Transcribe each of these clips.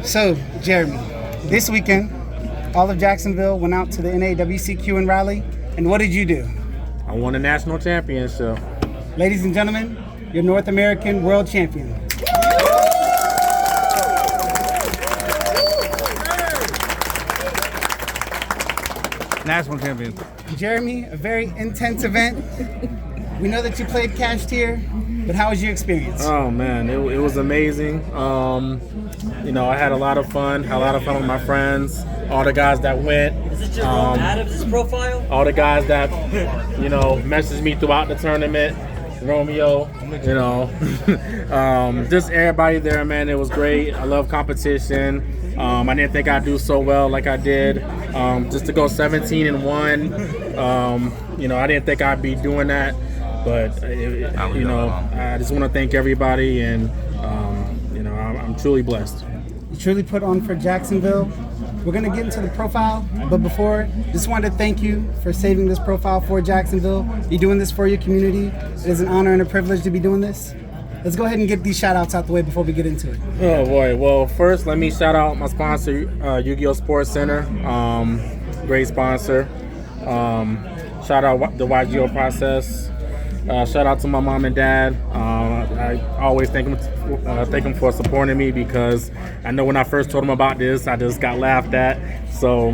So, Jeremy, this weekend, all of Jacksonville went out to the NAWCQ in Raleigh, and what did you do? I won a national championship. Ladies and gentlemen, your North American world champion. National champion. Jeremy, a very intense event. We know that you played Kashtira, but how was your experience? Oh man, it was amazing. I had a lot of fun. Had a lot of fun with my friends. All the guys that went. Is it your Adams profile? All the guys that messaged me throughout the tournament. Romeo, just everybody there, man. It was great. I love competition. I didn't think I'd do so well like I did. Just to go 17-1, I didn't think I'd be doing that. But I just want to thank everybody, and I'm truly blessed. You truly put on for Jacksonville. We're going to get into the profile, but before, just wanted to thank you for saving this profile for Jacksonville. You're doing this for your community. It is an honor and a privilege to be doing this. Let's go ahead and get these shout-outs out the way before we get into it. Oh, boy. Well, first, let me shout out my sponsor, Yugioh Sports Center. Great sponsor. Shout out the Yugioh process. Shout out to my mom and dad. I always thank them for supporting me, because I know when I first told them about this, I just got laughed at. So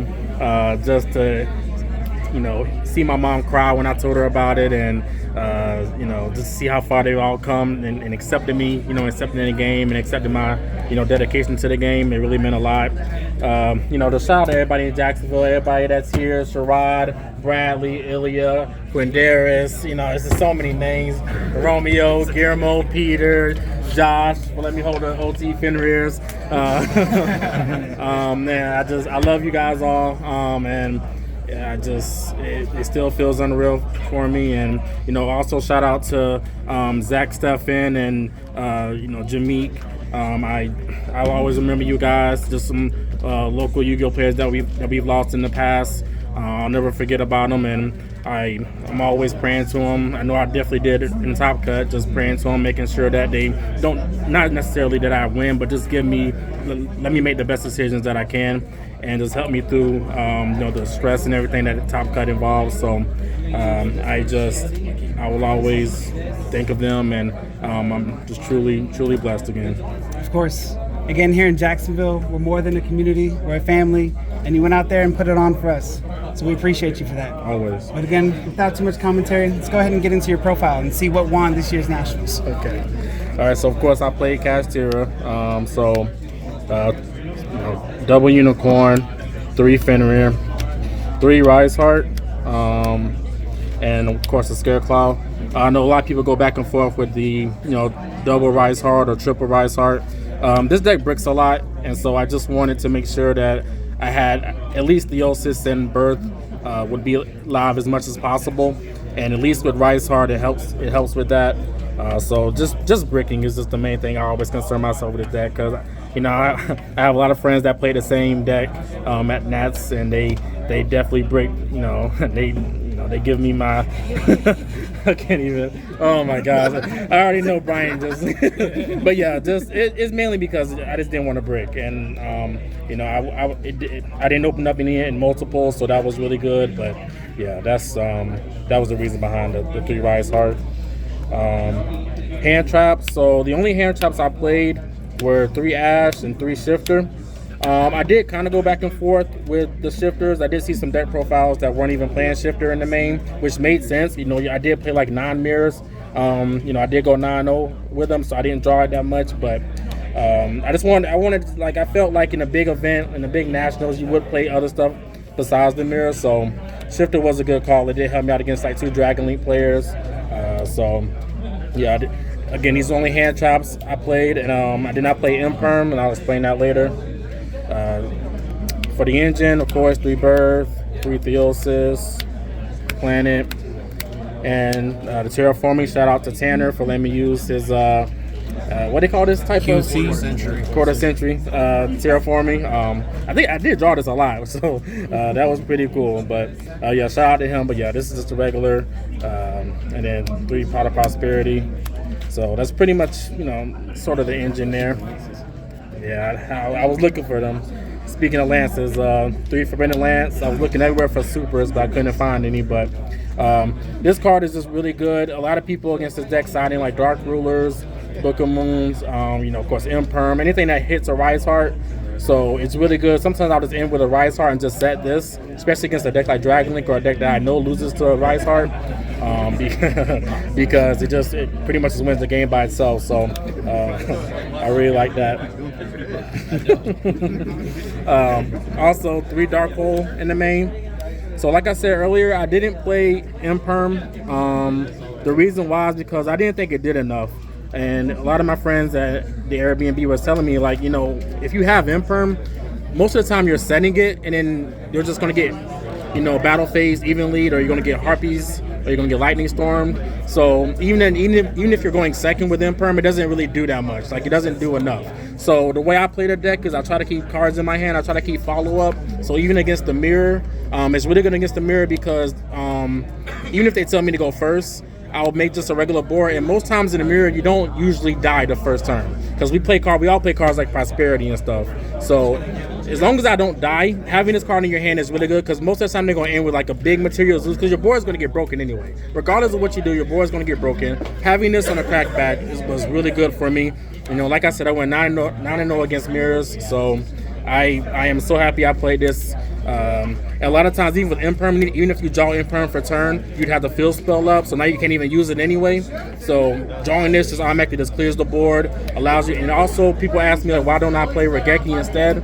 just to see my mom cry when I told her about it, and just see how far they've all come and accepted me, accepting the game and accepting my dedication to the game. It really meant a lot. To shout out to everybody in Jacksonville, everybody that's here: Sherrod, Bradley, Ilya, Quinderis, it's just so many names. Romeo, Guillermo, Peter, Josh, let me hold the OT Fenrir's. Man, I love you guys all, and it still feels unreal for me. And also shout out to Zach, Stefan, and Jameek. I'll always remember you guys. Just some local Yu-Gi-Oh players that we've lost in the past. I'll never forget about them, and I'm always praying to them. I know I definitely did it in Top Cut, just praying to them, making sure that they not necessarily that I win, but just let me make the best decisions that I can, and just help me through the stress and everything that the Top Cut involves. So I will always think of them, and I'm just truly blessed again. Of course. Again, here in Jacksonville, we're more than a community, we're a family, and you went out there and put it on for us. So we appreciate you for that. Always. But again, without too much commentary, let's go ahet and get into your profile and see what won this year's Nationals. Okay. All right, so of course I played Kashtira. Double Unicorn, 3 Fenrir, 3 Rise Heart, and of course a Scareclaw. I know a lot of people go back and forth with the double Rise Heart or triple Rise Heart. This deck bricks a lot, and so I just wanted to make sure that I had at least the Theosis and Birth would be live as much as possible, and at least with Rise Heart it helps with that. So just bricking is just the main thing I always concern myself with this deck, because I have a lot of friends that play the same deck at Nats, and they definitely brick. They give me my I can't even. Oh my gosh, I already know Brian just. But yeah, it's mainly because I just didn't want to brick, and I didn't open up any in multiples, so that was really good. But yeah, that was the reason behind the 3 Rise Heart. Hand traps. So the only hand traps I played were 3 Ash and 3 Shifter. I did kind of go back and forth with the shifters. I did see some deck profiles that weren't even playing shifter in the main, which made sense. I did play like 9 mirrors. I did go 9-0 with them, so I didn't draw it that much. But I felt like in a big event, in the big nationals, you would play other stuff besides the mirror. So shifter was a good call. It did help me out against like 2 Dragon Link players. Again, these are only hand traps I played, and I did not play Imperm, and I'll explain that later. For the engine, of course, 3 Birth, 3 Theosis, Planet, and the terraforming. Shout out to Tanner for letting me use his what do they call this type QC of century. Quarter century terraforming. I think I did draw this a lot, so that was pretty cool. But yeah, shout out to him. But yeah, this is just a regular, and then 3 Pot of Prosperity. So that's pretty much sort of the engine there. Yeah, I was looking for them. Speaking of lances, 3 Forbidden Lance. I was looking everywhere for supers, but I couldn't find any. But this card is just really good. A lot of people against this deck siding like Dark Rulers, Book of Moons, of course, Imperm, anything that hits a Rise Heart. So it's really good. Sometimes I'll just end with a Rise Heart and just set this, especially against a deck like Dragon Link or a deck that I know loses to a Rise Heart, because it pretty much just wins the game by itself. So I really like that. Also, 3 Dark Hole in the main. So like I said earlier, I didn't play Imperm. The reason why is because I didn't think it did enough. And a lot of my friends at the Airbnb was telling me, like, if you have Imperm, most of the time you're setting it, and then you're just going to get, Battle Phase Even Lead, or you're going to get Harpies, or you're going to get Lightning Storm. So even if you're going second with Imperm, it doesn't really do that much. Like, it doesn't do enough. So the way I play the deck is I try to keep cards in my hand. I try to keep follow-up. So even against the mirror, it's really good against the mirror because even if they tell me to go first, I'll make just a regular board, and most times in the mirror, you don't usually die the first turn because we all play cards like Prosperity and stuff. So as long as I don't die, having this card in your hand is really good because most of the time they're going to end with like a big materials loose because your board is going to get broken anyway. Regardless of what you do, your board is going to get broken. Having this on a crackback was really good for me. Like I said, I went 9-0 against mirrors, so I am so happy I played this. A lot of times, even with Imperm, even if you draw Imperm for turn, you'd have the field spell up, so now you can't even use it anyway. So drawing this just automatically just clears the board, allows you. And also, people ask me, like, why don't I play Regeki instead?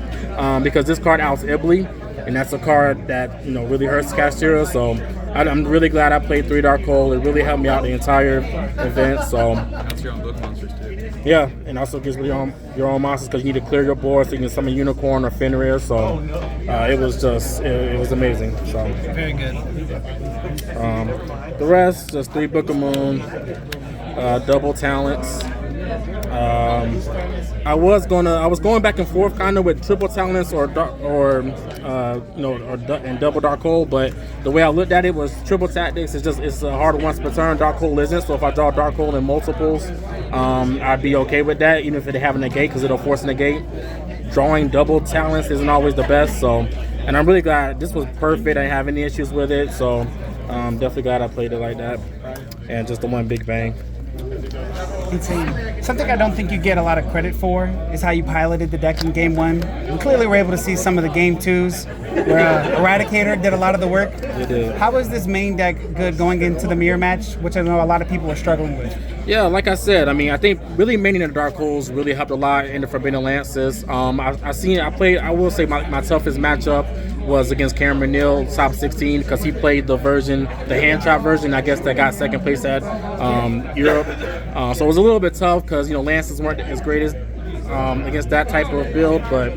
Because this card outs Ibli, and that's a card that really hurts Kashtira. So I'm really glad I played 3 Dark Hole. It really helped me out the entire event. So That's your own book monsters too. yeah, and also gives you your own monsters because you need to clear your board so you can summon Unicorn or Fenrir. So it was just it was amazing. So Very good. the rest just 3 Book of Moon, double talents. I was going back and forth kind of with triple talents and double Dark Hole, but the way I looked at it was triple tactics. It's a harder once per turn. Dark Hole isn't, so if I draw Dark Hole in multiples, I'd be okay with that, even if it have a negate because it'll force a negate. Drawing double talents isn't always the best, and I'm really glad this was perfect. I didn't have any issues with it, so I'm definitely glad I played it like that, and just the one big bang. Insane. Something I don't think you get a lot of credit for is how you piloted the deck in Game 1. We clearly were able to see some of the Game 2s where Eradicator did a lot of the work. It did. How was this main deck good going into the mirror match, which I know a lot of people were struggling with? Yeah, like I said, I think really maining the Dark Holes really helped a lot in the Forbidden Lances. I will say my toughest matchup was against Cameron Neal, top 16, because he played the hand trap version, I guess, that got second place at Europe. So it was a little bit tough because, Lances weren't as great as against that type of build, but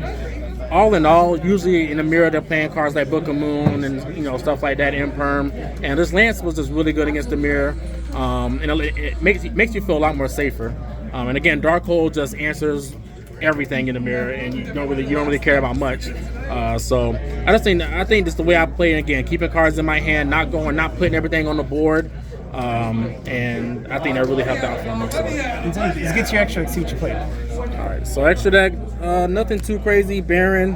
all in all, usually in the mirror they're playing cards like Book of Moon and stuff like that, Imperm, and this Lance was just really good against the mirror, and it makes you feel a lot more safer. And again, Dark Hole just answers everything in the mirror, and you don't really care about much. So I think just the way I play, again, keeping cards in my hand, not putting everything on the board. And I think that really helped out for me. So. Let's get your extra, see what you played. Alright, so extra deck, nothing too crazy. Baron,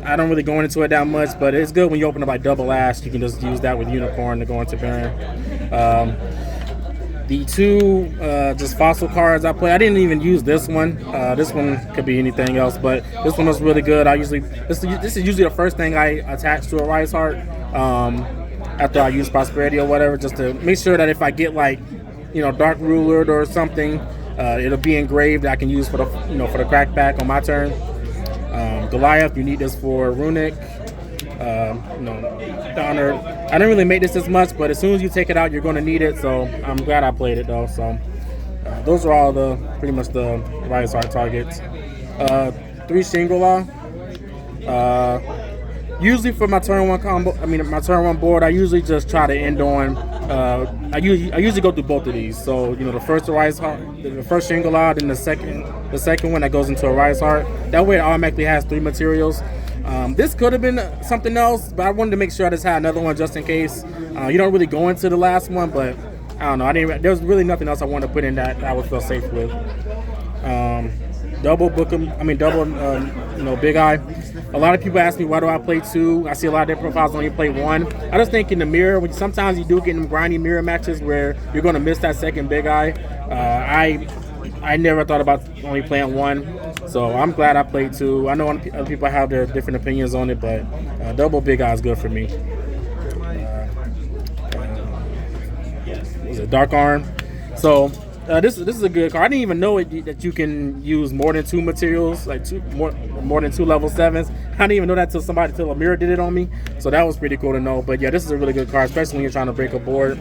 I don't really go into it that much, but it's good when you open up like Double Ash. You can just use that with Unicorn to go into Baron. The 2 just fossil cards I play, I didn't even use this one. This one could be anything else, but this one was really good. This is usually the first thing I attach to a Rise Heart. After I use Prosperity or whatever, just to make sure that if I get Dark Ruler or something, it'll be engraved. I can use for the crackback on my turn. Goliath, you need this for Runic. Donner. I didn't really make this as much, but as soon as you take it out, you're going to need it. So I'm glad I played it though. So those are all pretty much the Rise Heart targets. 3 Shingala. Usually for my turn 1 my turn 1 board, I usually just try to end on. I usually go through both of these. So the first Rise Heart, the first Shingala, then the second one that goes into a Rise Heart. That way it automatically has 3 materials. This could have been something else, but I wanted to make sure I just had another one just in case. You don't really go into the last one, but I don't know. There was really nothing else I wanted to put in that I would feel safe with. double Big Eye. A lot of people ask me, why do I play 2? I see a lot of their profiles only play 1. I just think in the mirror, sometimes you do get in grindy mirror matches where you're going to miss that second Big Eye. I never thought about only playing 1, so I'm glad I played 2. I know other people have their different opinions on it, but double Big Eye is good for me. Was it Dark Arm? So this is a good card. I didn't even know that you can use more than 2 materials, like more than 2 level 7s. I didn't even know that till a mirror did it on me. So that was pretty cool to know. But yeah, this is a really good card, especially when you're trying to break a board.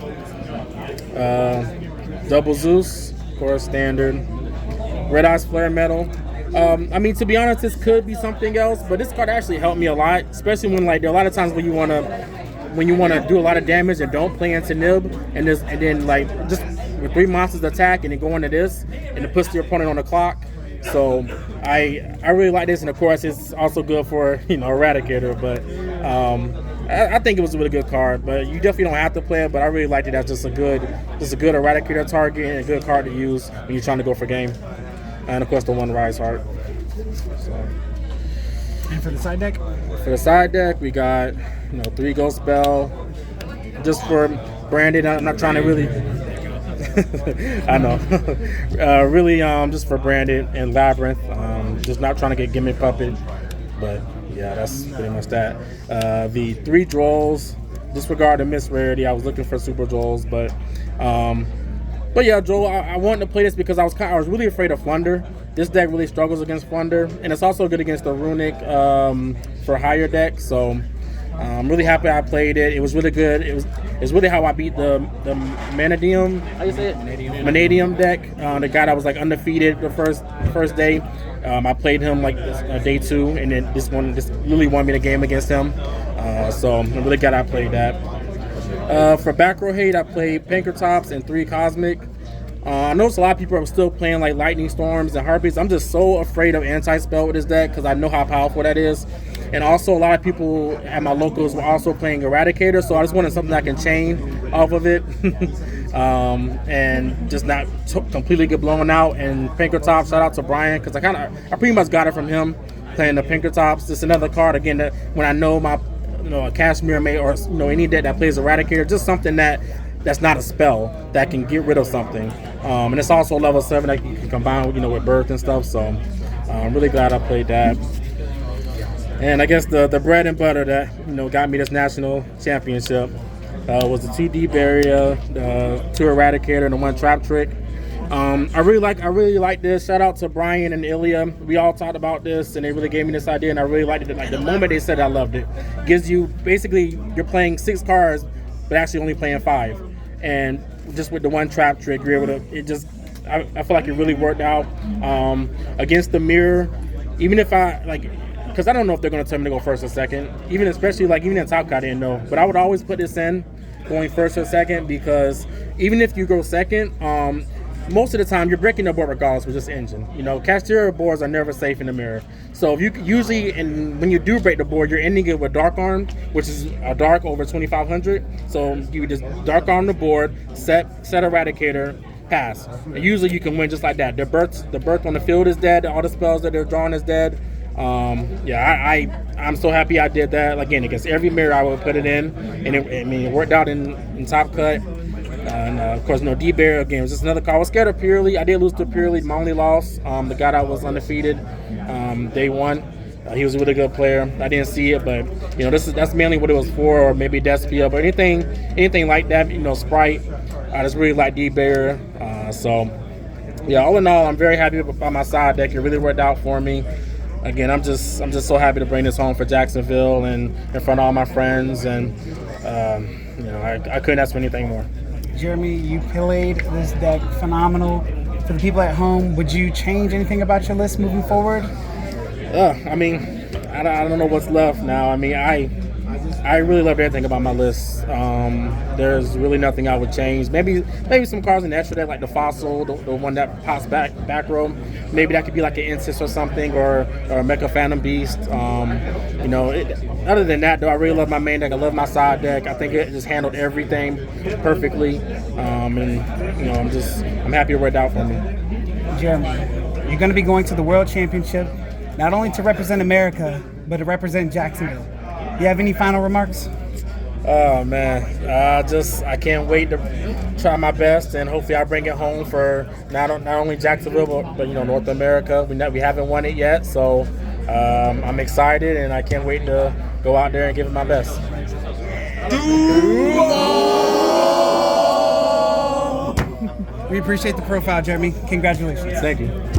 Double Zeus, of course, standard. Red Eyes Flare Metal. I mean, to be honest, this could be something else, but this card actually helped me a lot, especially when there are a lot of times when you want to do a lot of damage and don't play into Nib, and then like just with 3 monsters attack and then go into this, and it puts your opponent on the clock. So I really like this, and of course it's also good for Eradicator. But I think it was a really good card. But you definitely don't have to play it. But I really liked it as just a good Eradicator target and a good card to use when you're trying to go for game. And of course the 1 Rise Heart. So. And for the side deck? For the side deck, we got 3 Ghost Spell. Just for Branded, I'm not trying to really. I know. Really, just for Branded and Labyrinth. Just not trying to get Gimmick Puppet. But yeah, that's pretty much that. The 3 Drolls. Disregard the Miss Rarity. I was looking for Super Drolls, but yeah, Joel, I wanted to play this because I was really afraid of Flunder. This deck really struggles against Flunder, and it's also good against the Runic for higher deck. So I'm really happy I played it. It was really good. It's really how I beat the Manadium. How you say it? Manadium deck. The guy that was like undefeated the first day. I played him like day 2, and then this really won me the game against him. So I'm really glad I played that. For back row hate, I played Pinkertops and 3 Cosmic. I noticed a lot of people are still playing like Lightning Storms and Harpies. I'm just so afraid of Anti-Spell with this deck because I know how powerful that is. And also a lot of people at my locals were also playing Eradicator, so I just wanted something I can chain off of it and just not completely get blown out. And Pinkertops, shout out to Brian because I pretty much got it from him playing the Pinkertops. It's another card again that when I know my a Kashmir Mate or any deck that plays Eradicator, just something that's not a spell that can get rid of something. And it's also level 7 that you can combine with with Birth and stuff. So I'm really glad I played that. And I guess the bread and butter that got me this national championship was the 2 Barrier, the 2 Eradicator, and the 1 Trap Trick. I really like this. Shout out to Brian and Ilya. We all talked about this, and they really gave me this idea, and I really liked it. Like the moment they said, I loved it. Gives you basically you're playing 6 cards, but actually only playing 5, and just with the 1 Trap Trick, you're able to. I feel like it really worked out against the mirror. Even if because I don't know if they're going to tell me to go first or second. Even in Top Cut, I didn't know, but I would always put this in going first or second because even if you go second, most of the time you're breaking the board regardless with this engine. Kashtira boards are never safe in the mirror. So if you usually, and when you do break the board, you're ending it with Dark Arm, which is a dark over 2,500. So you just Dark Arm the board, set Eradicator, pass. And usually you can win just like that. The birth on the field is dead. All the spells that they're drawing is dead. I'm so happy I did that. Again, against every mirror I would put it in, and it worked out in Top Cut. And of course, D-Bear again was just another card. I was scared of Purely. I did lose to Purely. My only loss. The guy that was undefeated day 1. He was a really good player. I didn't see it, but that's mainly what it was for, or maybe Despia, but anything like that. Sprite. I just really like D-Bear. So yeah, all in all, I'm very happy about my side deck. It really worked out for me. Again, I'm just so happy to bring this home for Jacksonville and in front of all my friends, and I couldn't ask for anything more. Jeremy, you played this deck phenomenal. For the people at home, would you change anything about your list moving forward? I don't know what's left now. I really love everything about my list. There's really nothing I would change. Maybe some cards in the extra deck, like the Fossil, the one that pops back row. Maybe that could be like an Insist or something, or a Mecha Phantom Beast. Other than that, though, I really love my main deck. I love my side deck. I think it just handled everything perfectly. I'm happy it worked out for me. Jeremy, You're going to be going to the World Championship, not only to represent America, but to represent Jacksonville. You have any final remarks? Oh man, I can't wait to try my best, and hopefully I bring it home for not only Jacksonville, but North America. We haven't won it yet, so I'm excited, and I can't wait to go out there and give it my best. We appreciate the profile, Jeremy. Congratulations. Thank you.